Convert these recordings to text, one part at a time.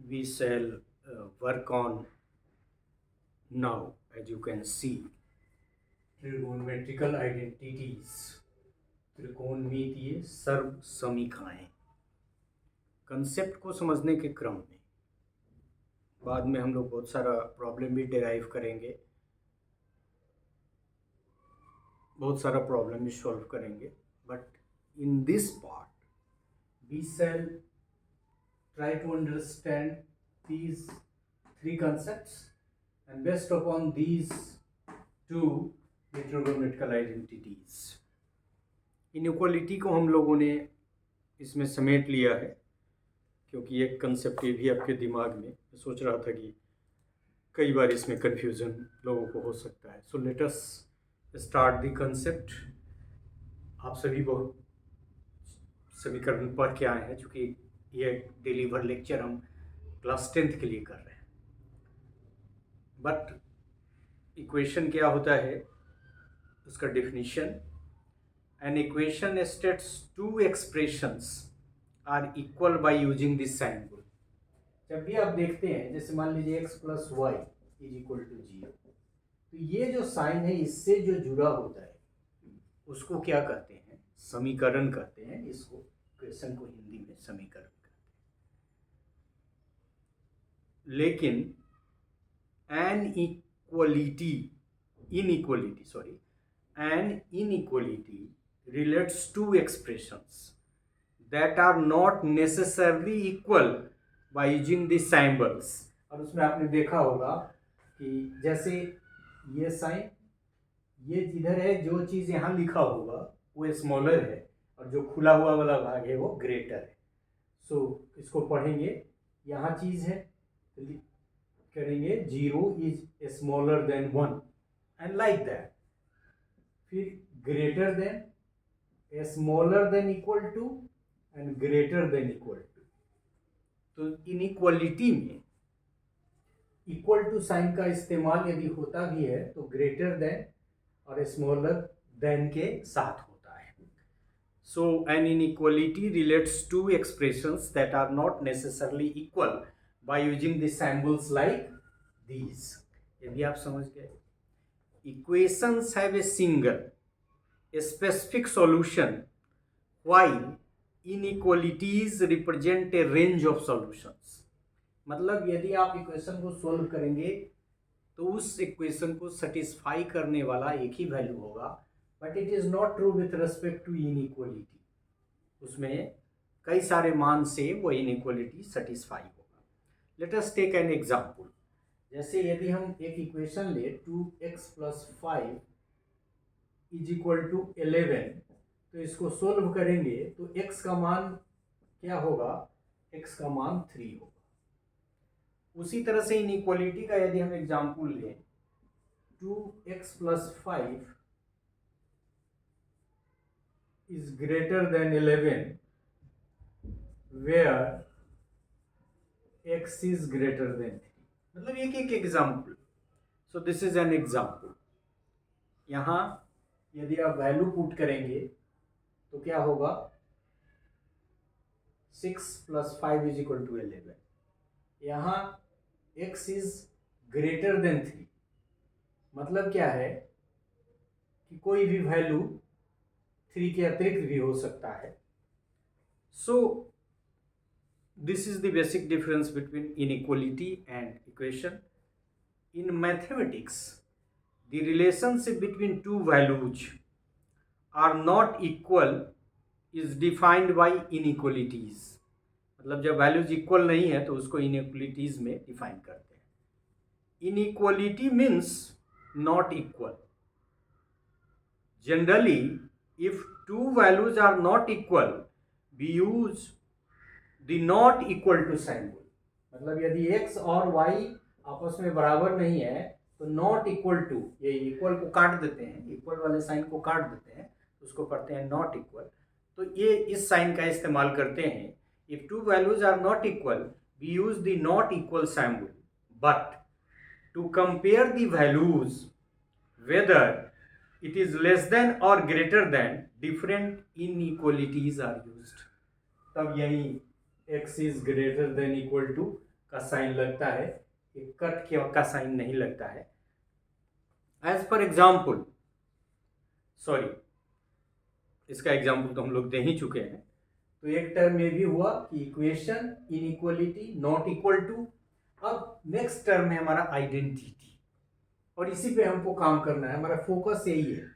we shall work on now, as you can see, trigonometrical identities, त्रिकोणमितीय सर्व समीकरणें। Concept को समझने के क्रम में बाद में हम लोग बहुत सारा प्रॉब्लम भी डिराइव करेंगे, बहुत सारा प्रॉब्लम भी सॉल्व करेंगे, but in this part we shall try to understand these three concepts, and based upon these two trigonometrical identities, inequality को हम लोगों ने इसमें समेट लिया है, क्योंकि एक कंसेप्ट ये भी आपके दिमाग में, मैं सोच रहा था कि कई बार इसमें कन्फ्यूज़न लोगों को हो सकता है। सो let us start the concept. आप सभी बहुत समीकरण पढ़ के आए हैं, चूँकि ये डिलीवर लेक्चर हम क्लास 10th के लिए कर रहे हैं। बट इक्वेशन क्या होता है, उसका definition, an equation states two expressions are equal by using this sign rule. जब भी आप देखते हैं, जैसे मान लीजिए x plus y is equal to 0, तो ये जो साइन है इससे जो जुड़ा होता है उसको क्या कहते हैं, समीकरण कहते हैं। इसको इक्वेशन को हिंदी में समीकरण कहते हैं। लेकिन an inequality relates to expressions that are not necessarily equal by using the symbols। और उसमें आपने देखा होगा कि जैसे ये साइन, ये जिधर है, जो चीज़ यहाँ लिखा होगा वो स्मॉलर है और जो खुला हुआ वाला भाग है वो ग्रेटर है। सो इसको पढ़ेंगे, यहाँ चीज़ है तो करेंगे 0 is smaller than 1 and like that. फिर greater than, smaller than equal to and greater than equal to. तो इनइक्वालिटी में इक्वल टू साइन का इस्तेमाल यदि होता भी है तो ग्रेटर देन और स्मॉलर देन के साथ होता है। So an inequality relates to expressions that are not necessarily equal by using the symbols like these. यदि आप समझ गए, equations have a single specific solution while inequalities represent a range of solutions। मतलब यदि आप इक्वेशन को solve करेंगे तो उस इक्वेशन को सेटिस्फाई करने वाला एक ही वैल्यू होगा, but it is not true with respect to inequality. उसमें कई सारे मान से वो इनइक्वालिटी सेटिस्फाई होगा। Let us take an example. जैसे यदि हम एक इक्वेशन ले 2x plus 5 is equal to 11, तो इसको सोल्व करेंगे तो x का मान क्या होगा, x का मान 3 होगा। उसी तरह से इनइक्वालिटी का यदि हम एग्जांपल लें, 2x plus 5 is greater than 11 where x is greater than 3। मतलब एक एक example. So this is an example. यहाँ यदि आप वैल्यू पुट करेंगे तो क्या होगा, 6 प्लस 5 इज इक्वल टू 11। यहाँ x इज ग्रेटर देन 3, मतलब क्या है कि कोई भी वैल्यू 3 के अतिरिक्त भी हो सकता है। सो this is the basic difference between inequality and equation. In mathematics, the relationship between two values are not equal is defined by inequalities। मतलब जब वैल्यूज इक्वल नहीं है तो उसको इनइक्वालिटीज में डिफाइन करते हैं। Inequality means not equal. Generally if two values are not equal we use the not equal to symbol. मतलब यदि x और y आपस में बराबर नहीं है तो नॉट इक्वल टू, ये इक्वल को काट देते हैं, इक्वल वाले साइन को काट देते हैं, उसको पढ़ते हैं नॉट इक्वल। तो ये इस साइन का इस्तेमाल करते हैं। If two values are not equal we use the not equal symbol, but to compare the values whether it is less than और greater than, different inequalities are used. तब यही x is greater than equal to का sign लगता है, एक cut के का sign नहीं लगता है। एज पर एग्जाम्पल, सॉरी, इसका एग्जाम्पल तो हम लोग दे ही चुके हैं। तो एक टर्म में भी हुआ कि equation inequality not equal to. अब नेक्स्ट टर्म है हमारा आइडेंटिटी, और इसी पे हमको काम करना है, हमारा फोकस यही है।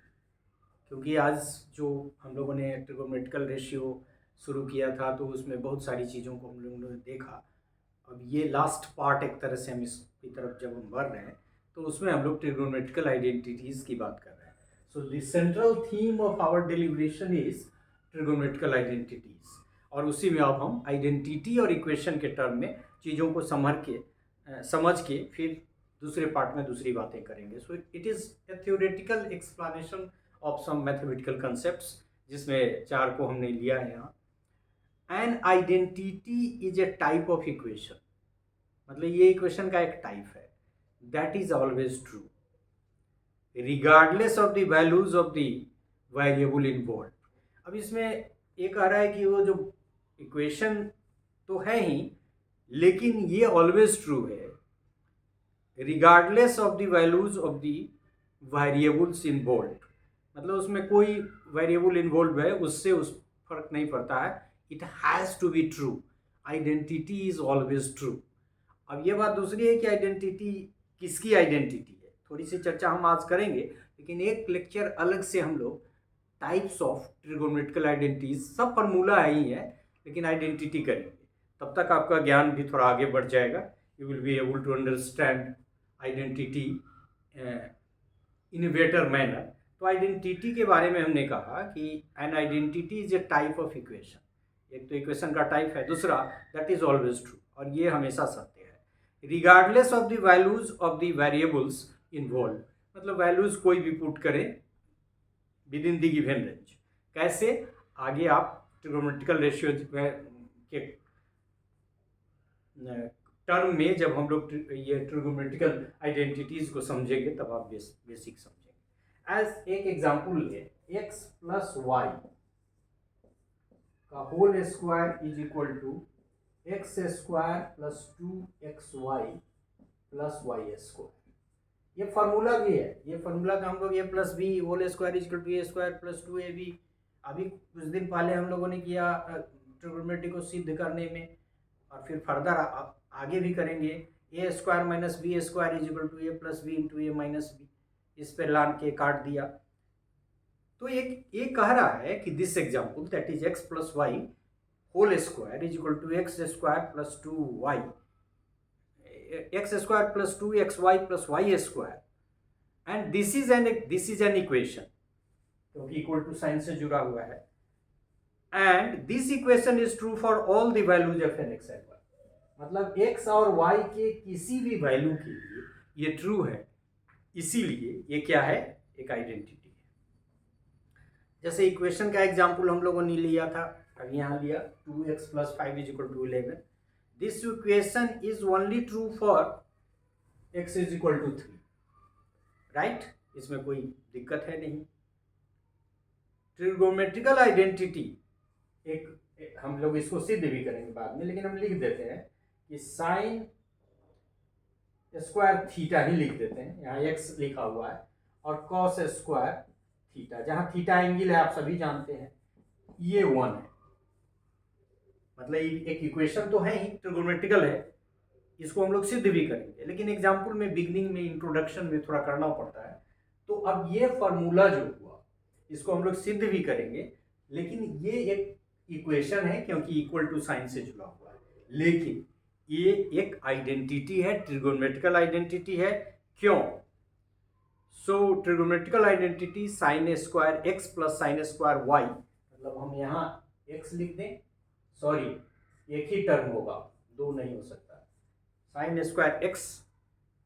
क्योंकि आज जो हम लोगों ने ट्रिगोनोमेट्रिकल रेशियो शुरू किया था तो उसमें बहुत सारी चीज़ों को हम लोगों ने देखा। अब ये लास्ट पार्ट एक तरह से हम इसकी तरफ जब हम बढ़ रहे हैं तो उसमें हम लोग ट्रिगोनोमेट्रिकल आइडेंटिटीज़ की बात कर रहे हैं। So the central theme of our deliberation is trigonometrical identities, और उसी में अब हम आइडेंटिटी और इक्वेशन के टर्म में चीज़ों को समझ के फिर दूसरे पार्ट में दूसरी बातें करेंगे। So it is a theoretical explanation of some mathematical concepts, जिसमें 4 को हमने लिया है यहाँ। An identity is a type of equation, मतलब ये इक्वेशन का एक टाइप है, that is always true regardless of the values of the variable involve. अब इसमें ये कह रहा है कि वो जो इक्वेशन तो है ही, लेकिन ये ऑलवेज ट्रू है regardless of the values of the variables involve. मतलब उसमें कोई वेरिएबल इन्वॉल्व है उससे उस फर्क नहीं पड़ता है, it has to be true, identity is always true. अब ये बात दूसरी है कि आइडेंटिटी किसकी आइडेंटिटी है, थोड़ी सी चर्चा हम आज करेंगे, लेकिन एक लेक्चर अलग से हम लोग टाइप्स ऑफ ट्रिगोनोमेट्रिकल आइडेंटिटीज, सब फार्मूला ही है लेकिन आइडेंटिटी करेंगे। तब तक आपका ज्ञान भी थोड़ा आगे बढ़ जाएगा, you will be able to understand identity in a better manner. तो आइडेंटिटी के बारे में हमने कहा कि an identity is a type of equation, एक तो इक्वेशन का टाइप है, दूसरा दैट इज ऑलवेज ट्रू, और ये हमेशा सत्य है regardless of the values of the variables involve. मतलब वैल्यूज कोई भी पुट करें with in the given range. कैसे, आगे आप ट्रिगोनोमेट्रिकल रेशियो के टर्म में जब हम लोग ये ट्रिगोनोमेट्रिकल आइडेंटिटीज को समझेंगे तब आप बेसिक समझेंगे। एज एक एग्जाम्पल ले, x प्लस वाई का whole square is equal to x square plus 2xy plus y square. ये फार्मूला भी है, ये फार्मूला का हम लोग a plus b whole square is equal to a square plus 2ab अभी कुछ दिन पहले हम लोगों ने किया ट्रिगोनोमेट्री को सिद्ध करने में, और फिर फर्दर आगे भी करेंगे। A square minus b square is equal to a plus b into a minus b, इस पे लान के काट दिया। तो एक कह रहा है कि this example that is x plus y whole square is equal to x square plus 2y, x square plus 2xy plus y square, and this is an equation, क्योंकि इक्वल टू साइन से जुड़ा हुआ है, and this equation is true for all the values of an x and y. मतलब x और y के किसी भी वैल्यू के लिए ये ट्रू है, इसीलिए ये क्या है, एक आइडेंटिटी है। जैसे इक्वेशन का एग्जांपल हम लोगों ने लिया था, अब यहाँ लिया 2x plus 5 is equal to 11। This equation is only true for x is equal to 3, right, इसमें कोई दिक्कत है नहीं। ट्रिगोनोमेट्रिकल आइडेंटिटी एक हम लोग इसको सिद्ध भी करेंगे बाद में, लेकिन हम लिख देते हैं कि साइन स्क्वायर थीटा ही लिख देते हैं, यहाँ x लिखा हुआ है, और कॉस स्क्वायर थीटा, जहाँ थीटा एंगल है आप सभी जानते हैं, ये 1 है। मतलब एक इक्वेशन तो है ही, ट्रिगोनोमेट्रिकल है, इसको हम लोग सिद्ध भी करेंगे, लेकिन एग्जाम्पल में बिगनिंग में इंट्रोडक्शन में थोड़ा करना पड़ता है। तो अब ये फॉर्मूला जो हुआ इसको हम लोग सिद्ध भी करेंगे, लेकिन ये एक इक्वेशन है क्योंकि इक्वल टू साइन से जुड़ा हुआ है, लेकिन ये एक आइडेंटिटी है, ट्रिगोनोमेट्रिकल आइडेंटिटी है। क्यों? So trigonometrical identity sine square x plus sine square y, मतलब हम यहाँ एक्स लिख दें, सॉरी एक ही टर्म होगा, दो नहीं हो सकता, साइन स्क्वायर एक्स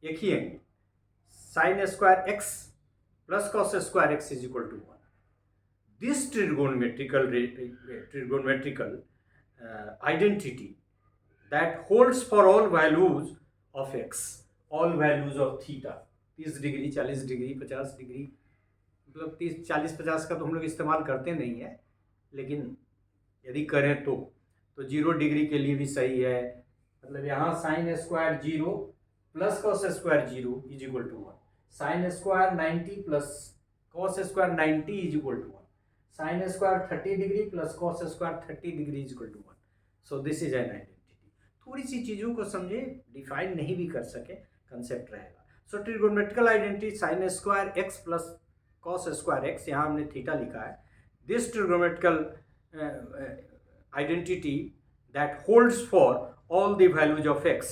एक ही है, sine square x plus cos square x is equal to 1। This trigonometrical identity that holds for all values of x, all values of theta, 30 degree 40 degree 50 degree, मतलब 30 40 50 का तो हम लोग इस्तेमाल करते नहीं है, लेकिन यदि करें तो 0 डिग्री के लिए भी सही है, मतलब यहाँ sine square 0 plus cos square 0 is equal to 1, sine square 90 plus cos square 90 is equal to 1, sine square 30 degree plus cos square 30 degree is equal to 1. So this is an identity. थोड़ी सी चीज़ों को समझे, define नहीं भी कर सके, concept रहेगा. So trigonometrical identity sine square x plus cos square x, यहाँ हमने थीटा लिखा है. This trigonometrical identity that holds for all the values of x.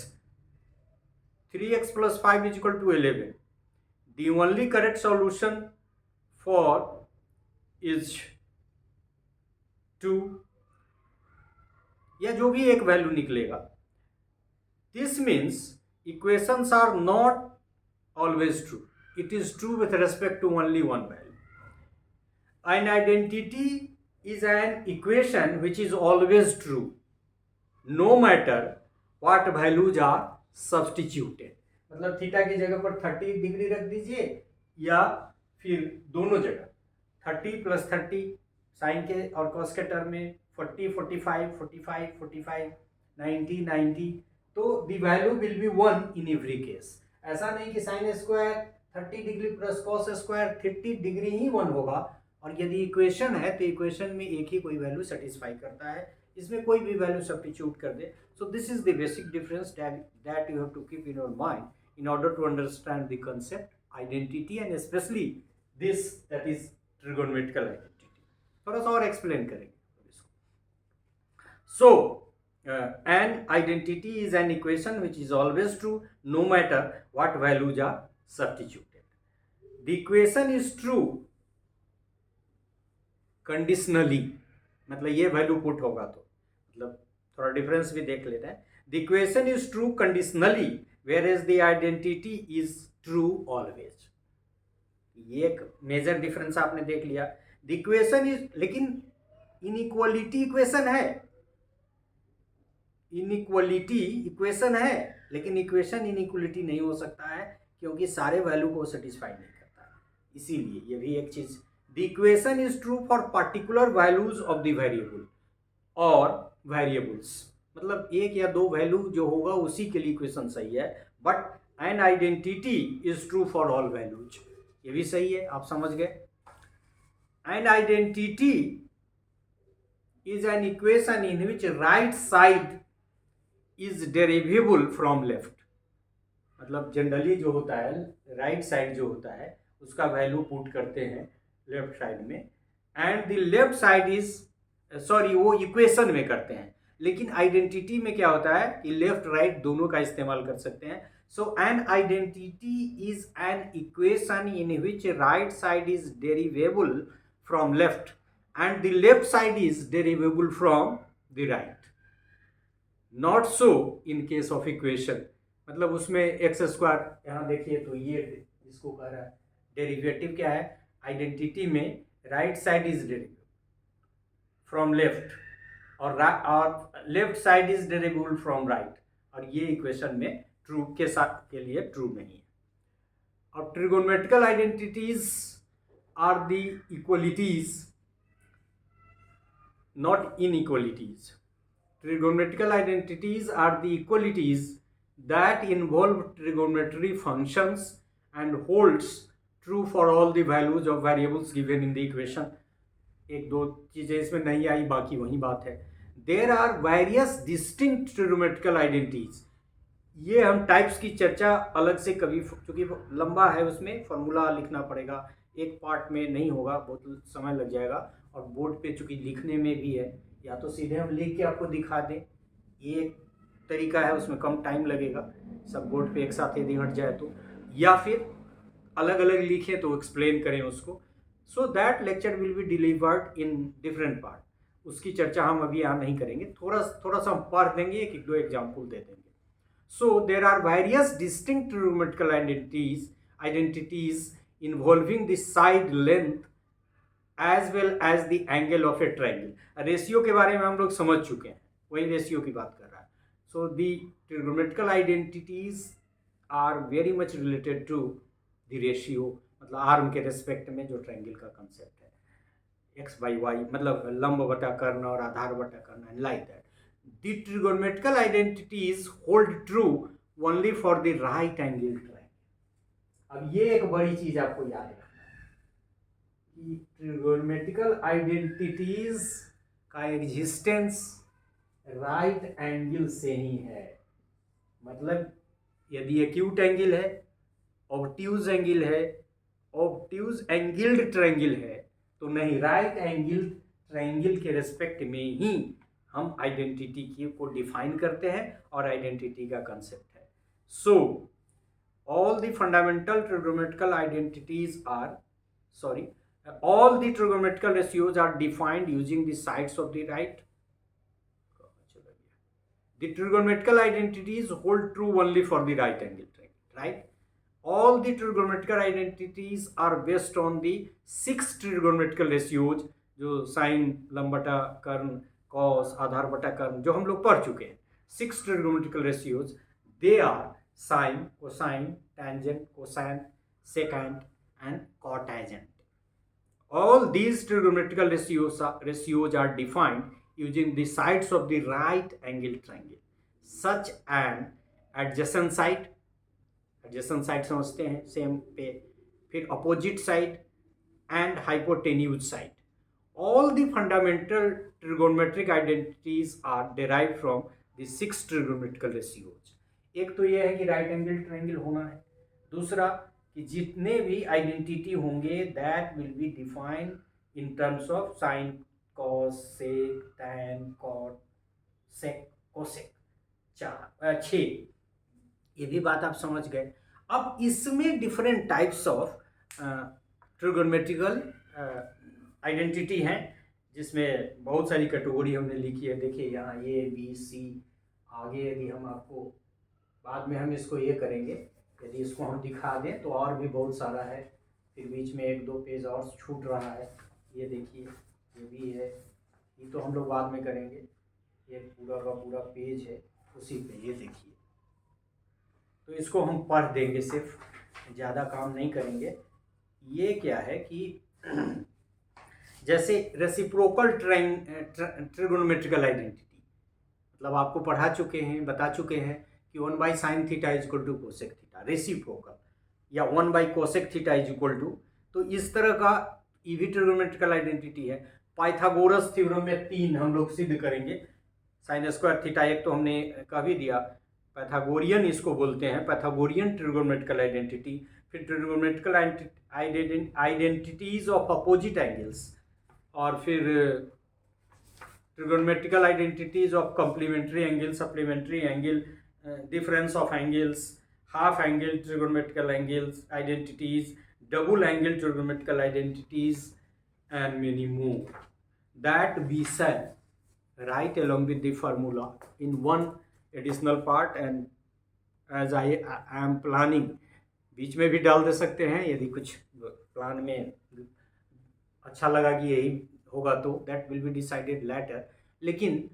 3x plus 5 is equal to 11. The only correct solution for is 2, या जो भी एक value निकलेगा. This means equations are not always true. It is true with respect to only one value. An identity is an equation which is always true no matter what values are substituted. मतलब theta की जगह पर 30 degree रख दीजिए या फिर दोनों जगह 30 प्लस 30 साइन के और कॉस के टर्म में 40 45 45 45 90 90, तो the value will be 1 in every case. ऐसा नहीं कि sine square 30 degree plus cos square 30 degree ही 1 होगा, और यदि इक्वेशन है तो इक्वेशन में एक ही कोई वैल्यू सेटिस्फाई करता है, इसमें कोई भी वैल्यू सब्स्टिट्यूट कर दे. So this is the basic difference that you have to keep in your mind in order to understand the concept identity and especially this that is trigonometrical identity. थोड़ा सा और एक्सप्लेन करेंगे इसको. So an identity is an equation which is always true no matter what values are substituted. The equation is true conditionally, मतलब ये value put होगा तो, मतलब थोड़ा डिफरेंस भी देख लेते हैं. The equation is true conditionally where as the identity is true always. ये एक मेजर डिफरेंस आपने देख लिया. द इक्वेशन इज, लेकिन इनइक्वालिटी इक्वेशन है, इनइक्वालिटी इक्वेशन है, लेकिन इक्वेशन इनइक्वालिटी नहीं हो सकता है क्योंकि सारे वैल्यू को सेटिस्फाई नहीं करता है. इसीलिए ये भी एक चीज. The equation is true for particular values of the variable or variables. मतलब एक या दो वैल्यू जो होगा उसी के लिए इक्वेशन सही है, but an identity is true for all values. ये भी सही है, आप समझ गए. An identity is an equation in which right side is derivable from left. मतलब जनरली जो होता है राइट साइड जो होता है उसका वैल्यू पुट करते हैं लेफ्ट साइड में, and the left side is sorry वो इक्वेशन में करते हैं, लेकिन आइडेंटिटी में क्या होता है कि लेफ्ट राइट दोनों का इस्तेमाल कर सकते हैं. So an identity is an equation in which right side is derivable from left and the left side is derivable from the right. Not so in case of equation. मतलब उसमें x square, यहाँ देखिए तो ये इसको कह रहा है डेरिवेटिव क्या है, आइडेंटिटी में right side is derivable from left और left side is derivable from right, और ये इक्वेशन में ट्रू के साथ के लिए ट्रू नहीं है. और trigonometrical identities are the equalities not inequalities. Trigonometrical identities are the equalities that involve trigonometry functions and holds true for all the values of variables given in the equation. एक दो चीजें इसमें नहीं आई, बाकी वही बात है. There are various distinct trigonometrical identities. ये हम टाइप्स की चर्चा अलग से कभी, क्योंकि लंबा है उसमें फॉर्मूला लिखना पड़ेगा, एक पार्ट में नहीं होगा, बहुत समय लग जाएगा. और बोर्ड पे चूंकि लिखने में भी है, या तो सीधे हम लिख के आपको दिखा दें, ये एक तरीका है, उसमें कम टाइम लगेगा, सब बोर्ड पे एक साथ यदि हट जाए तो, या फिर अलग अलग लिखें तो एक्सप्लेन करें उसको. So that lecture will be delivered in different part. उसकी चर्चा हम अभी यहाँ नहीं करेंगे, थोड़ा सा हम पढ़ देंगे, एक दो एग्जाम्पल दे देंगे. So there are various distinct trigonometrical identities involving the side length as well as the angle of a triangle. Ratio के बारे में हम लोग समझ चुके हैं, वही रेशियो की बात कर रहा है. So the trigonometrical identities are very much related to the ratio, मतलब आर्म के रेस्पेक्ट में जो ट्रायंगल का कंसेप्ट है, एक्स बाई वाई, मतलब लंब बटा कर्ण और आधार बटा कर्ण, and like that. the trigonometrical identities hold true only for the right angle triangle. अब ये एक बड़ी चीज आपको याद रखना है कि ट्रिगोनोमेट्रिकल आइडेंटिटीज का एग्जिस्टेंस राइट एंगल से ही है। मतलब यदि एक्यूट एंगल है, ऑब्ट्यूज एंगल है, ऑब्ट्यूज एंगल्ड ट्रायंगल है, तो नहीं, राइट एंगल ट्रायंगल के रेस्पेक्ट में ही हम आइडेंटिटी को डिफाइन करते हैं और आइडेंटिटी का कंसेप्ट है। सो all the fundamental trigonometrical identities are all the trigonometrical ratios are defined using the sides of the right. The trigonometrical identities hold true only for the right angle triangle, right? All the trigonometrical identities are based on the 6 trigonometrical ratios, जो sign, लंब बटा कर्ण, cos, आधार बटा कर्ण, जो हम लोग पढ़ चुके हैं। 6 trigonometrical ratios, they are sine, cosine, tangent, cosine, secant and cotangent. All these trigonometrical ratios are defined using the sides of the right angle triangle, such an adjacent side समझते हैं सेम पे, फिर opposite side and hypotenuse side. All the fundamental trigonometric identities are derived from the 6 trigonometrical ratios. एक तो यह है कि right angle triangle होना है, दूसरा कि जितने भी आइडेंटिटी होंगे that will be defined in terms of sine, cos, sec, tan, cot, sec, cosec, 6। ये भी बात आप समझ गए। अब इसमें different types of trigonometrical identity हैं, जिसमें बहुत सारी कैटेगरी हमने लिखी है। देखिए यहाँ ए, बी, सी, आगे यदि हम आपको बाद में हम इसको ये करेंगे, यदि इसको हम दिखा दें तो और भी बहुत सारा है। फिर बीच में 1-2 पेज और छूट रहा है, ये देखिए ये भी है, ये तो हम लोग बाद में करेंगे। ये पूरा का पूरा पेज है उसी पे, ये देखिए, तो इसको हम पढ़ देंगे, सिर्फ ज़्यादा काम नहीं करेंगे। ये क्या है कि जैसे रेसिप्रोकल ट्रिगोनोमेट्रिकल आइडेंटिटी, मतलब आपको पढ़ा चुके हैं, बता चुके हैं कि 1/sin theta is equal to cosec theta, reciprocal, या cosec theta is equal to, तो इस तरह का ये भी ट्रिगोनोमेट्रिकल आइडेंटिटी है। पाइथागोरस थ्योरम में 3 हम लोग सिद्ध करेंगे। साइन स्क्वायर थीटा एक तो हमने कह भी दिया, पैथागोरियन इसको बोलते हैं, पैथागोरियन ट्रिगोनोमेट्रिकल आइडेंटिटी। फिर trigonometrical identities of opposite angles, और फिर trigonometrical identities of complementary angle, supplementary angle, difference of angles, half angle trigonometrical angles identities, double angle trigonometrical identities and many more that we shall write along with the formula in one additional part, and as I am planning, बीच में भी डाल दे सकते हैं यदि कुछ plan में अच्छा लगा कि यही होगा तो that will be decided later। लेकिन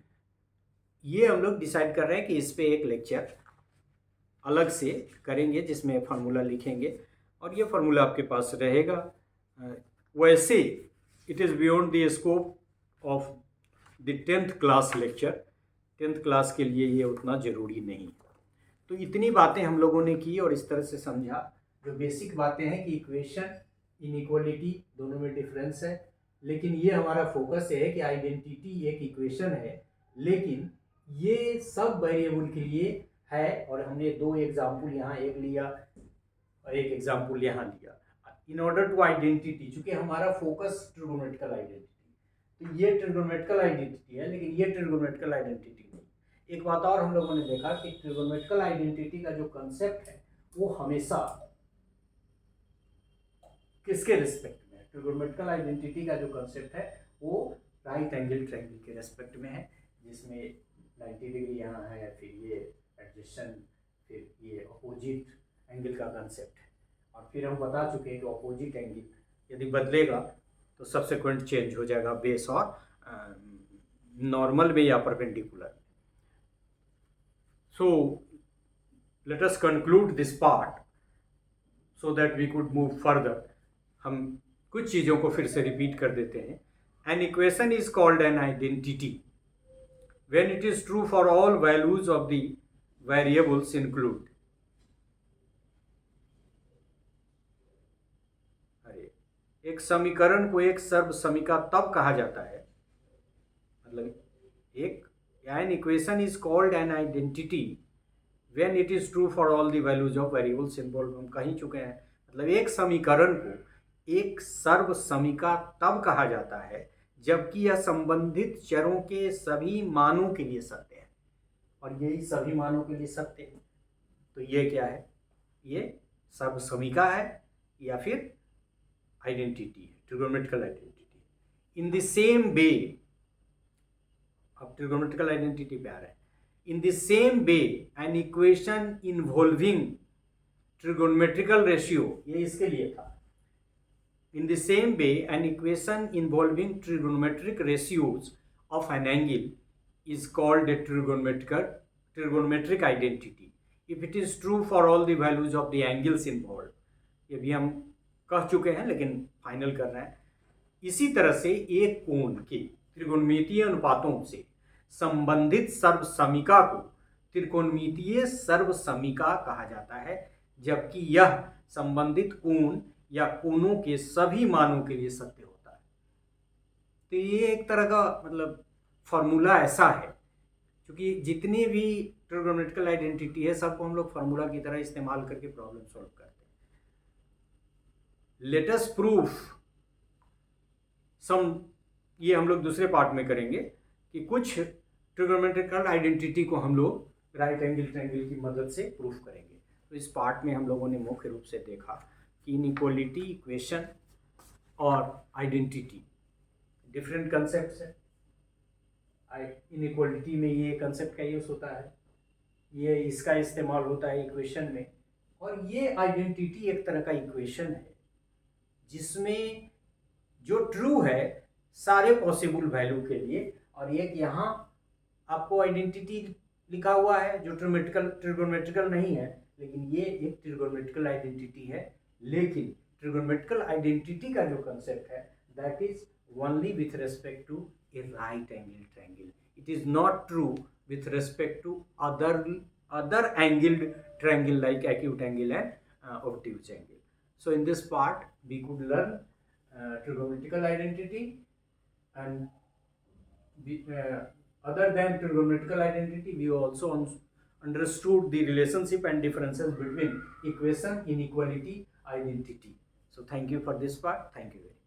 ये हम लोग डिसाइड कर रहे हैं कि इस पे एक लेक्चर अलग से करेंगे जिसमें फार्मूला लिखेंगे और ये फार्मूला आपके पास रहेगा। वैसे it is beyond the scope of the 10th class lecture, 10th class के लिए ये उतना ज़रूरी नहीं है। तो इतनी बातें हम लोगों ने की और इस तरह से समझा, जो बेसिक बातें हैं कि इक्वेशन, इनइक्वालिटी दोनों में डिफरेंस है, लेकिन ये हमारा फोकस है कि आइडेंटिटी एक इक्वेशन है, लेकिन ये सब वेरिएबल के लिए है। और हमने 2 एग्जाम्पल यहाँ एक लिया और एक एग्जाम्पल यहाँ लिया इन ऑर्डर टू आइडेंटिटी, चूंकि हमारा फोकस ट्रिगोनोमेट्रिकल आइडेंटिटी, तो ये ट्रिगोनोमेट्रिकल आइडेंटिटी है, लेकिन ये ट्रिगोनोमेट्रिकल आइडेंटिटी नहीं। एक बात और हम लोगों ने देखा कि ट्रिगोनोमेट्रिकल आइडेंटिटी का जो कंसेप्ट है वो हमेशा किसके रिस्पेक्ट में है? ट्रिगोनोमेट्रिकल आइडेंटिटी का जो कंसेप्ट है वो राइट एंगल ट्रायंगल के रेस्पेक्ट में है, जिसमें 90 डिग्री यहाँ है, फिर ये एडजेसेंट, फिर ये अपोजिट एंगल का कंसेप्ट है। और फिर हम बता चुके हैं कि अपोजिट एंगल यदि बदलेगा तो सब्सिक्वेंट चेंज हो जाएगा बेस और नॉर्मल में या perpendicular. So let us conclude this part so that we could move further. हम कुछ चीज़ों को फिर से रिपीट कर देते हैं। An equation is called an identity when it is true for all values of the variables include. अरे, एक समीकरण को एक सर्व समीका तब कहा जाता है, मतलब एक an equation is called an identity when it is true for all the values of variables involved. हम कह ही चुके हैं, मतलब एक समीकरण को एक सर्व समीका तब कहा जाता है जबकि यह संबंधित चरों के सभी मानों के लिए सत्य है, और यही सभी मानों के लिए सत्य है। तो ये क्या है? ये सर्व समीका है या फिर आइडेंटिटी है, trigonometrical identity. In the same way, अब ट्रिगोनोमेट्रिकल आइडेंटिटी पे आ रहा है। In the same way an equation involving trigonometrical ratio, ये इसके लिए था। In the same way, an equation involving trigonometric ratios of an angle is called a trigonometric identity if it is true for all the values of the angles involved. ये भी हम कह चुके हैं लेकिन फाइनल कर रहे हैं। इसी तरह से एक कोण के त्रिकोणमितीय अनुपातों से संबंधित सर्व समीका को त्रिकोणमितीय सर्व समीका कहा जाता है, जबकि यह संबंधित कोण या कोणों के सभी मानों के लिए सत्य होता है। तो ये एक तरह का मतलब फॉर्मूला ऐसा है, क्योंकि जितनी भी ट्रिगोनोमेट्रिकल आइडेंटिटी है सबको हम लोग फार्मूला की तरह इस्तेमाल करके प्रॉब्लम सॉल्व करते हैं। लेट अस प्रूफ सम, ये हम लोग दूसरे पार्ट में करेंगे कि कुछ ट्रिगोनोमेट्रिकल आइडेंटिटी को हम लोग राइट एंगल ट्रायंगल की मदद से प्रूफ करेंगे। तो इस पार्ट में हम लोगों ने मुख्य रूप से देखा कि इनइक्वालिटी इक्वेशन और आइडेंटिटी डिफरेंट कंसेप्ट्स हैं। इनइक्वालिटी में ये कंसेप्ट का यूज होता है, ये इसका इस्तेमाल होता है इक्वेशन में, और ये आइडेंटिटी एक तरह का इक्वेशन है जिसमें जो ट्रू है सारे पॉसिबल वैल्यू के लिए, और एक यहाँ आपको आइडेंटिटी लिखा हुआ है जो ट्रिगोनोमेट्रिकल नहीं है, लेकिन ये एक ट्रिगोनोमेट्रिकल आइडेंटिटी है। लेकिन ट्रिगोनोमेट्रिकल आइडेंटिटी का जो कंसेप्ट है that is only with respect to a right angle triangle, it is not true with respect to other angled triangle like acute angle and obtuse angle. So in this part we could learn trigonometrical identity, and other than trigonometrical identity we also understood the relationship and differences between equation, inequality, identity. So thank you for this part. Thank you very much.